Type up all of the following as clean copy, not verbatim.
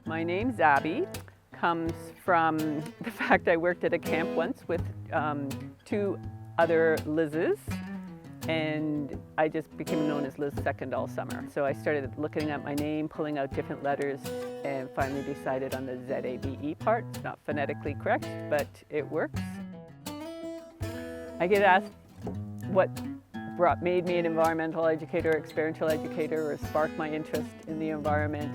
My name's Zabe. Comes from the fact I worked at a camp once with two other Liz's, and I just became known as Liz Second all summer. So I started looking at my name, pulling out different letters, and finally decided on the Z-A-B-E part. It's not phonetically correct, but it works. I get asked what made me an environmental educator, experiential educator, or sparked my interest in the environment.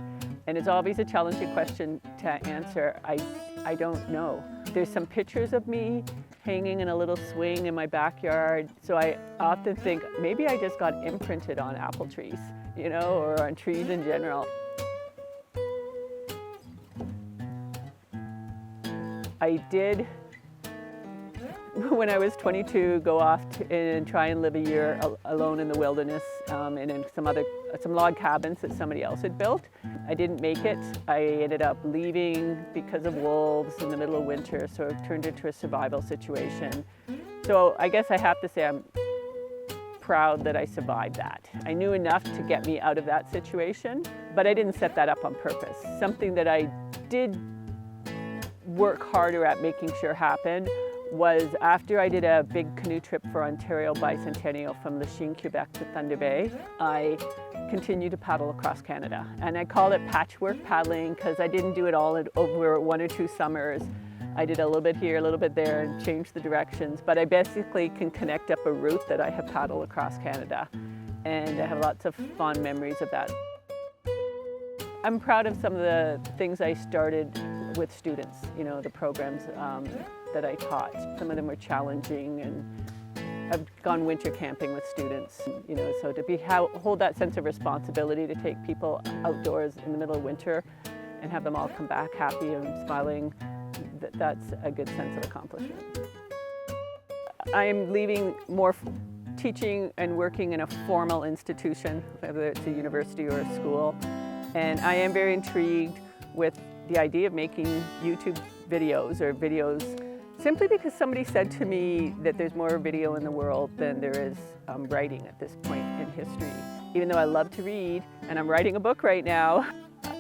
And it's always a challenging question to answer. I don't know. There's some pictures of me hanging in a little swing in my backyard. So I often think maybe I just got imprinted on apple trees, you know, or on trees in general. I did, when I was 22, go off and try and live a year alone in the wilderness and in some log cabins that somebody else had built. I didn't make it. I ended up leaving because of wolves in the middle of winter, so it turned into a survival situation. So I guess I have to say I'm proud that I survived that. I knew enough to get me out of that situation, but I didn't set that up on purpose. Something that I did work harder at making sure happened was after I did a big canoe trip for Ontario Bicentennial from Lachine, Quebec to Thunder Bay, I continued to paddle across Canada. And I call it patchwork paddling because I didn't do it all over 1 or 2 summers. I did a little bit here, a little bit there, and changed the directions. But I basically can connect up a route that I have paddled across Canada. And I have lots of fond memories of that. I'm proud of some of the things I started with students, you know, the programs that I taught. Some of them were challenging, and I've gone winter camping with students, you know, so to hold that sense of responsibility to take people outdoors in the middle of winter and have them all come back happy and smiling, that's a good sense of accomplishment. I'm leaving more teaching and working in a formal institution, whether it's a university or a school, and I am very intrigued with the idea of making YouTube videos or videos simply because somebody said to me that there's more video in the world than there is writing at this point in history. Even though I love to read, and I'm writing a book right now,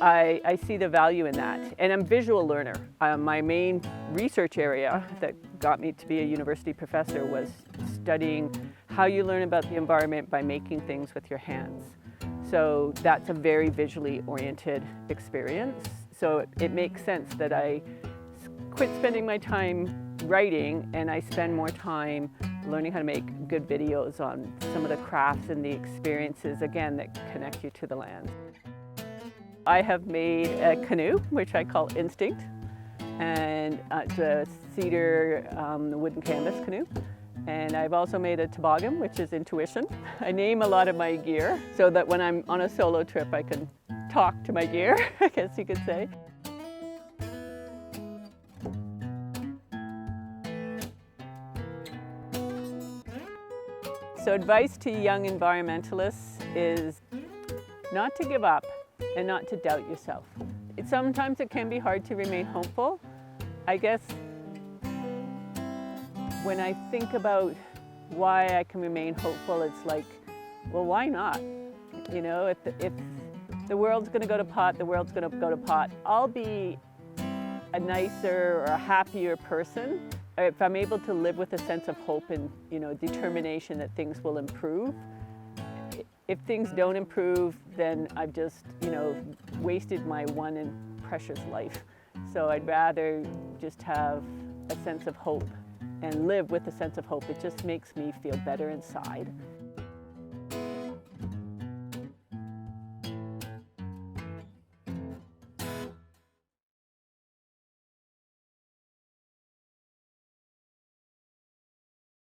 I see the value in that. And I'm a visual learner. My main research area that got me to be a university professor was studying how you learn about the environment by making things with your hands. So that's a very visually oriented experience. So it makes sense that I quit spending my time writing and I spend more time learning how to make good videos on some of the crafts and the experiences, again, that connect you to the land. I have made a canoe, which I call Instinct, and it's a cedar wooden canvas canoe. And I've also made a toboggan, which is Intuition. I name a lot of my gear so that when I'm on a solo trip, I can talk to my gear, I guess you could say. So advice to young environmentalists is not to give up and not to doubt yourself. Sometimes it can be hard to remain hopeful. I guess when I think about why I can remain hopeful, it's like, well, why not? You know, if the world's going to go to pot, the world's going to go to pot. I'll be a nicer or a happier person if I'm able to live with a sense of hope and, you know, determination that things will improve. If things don't improve, then I've just, you know, wasted my one and precious life. So I'd rather just have a sense of hope and live with a sense of hope. It just makes me feel better inside.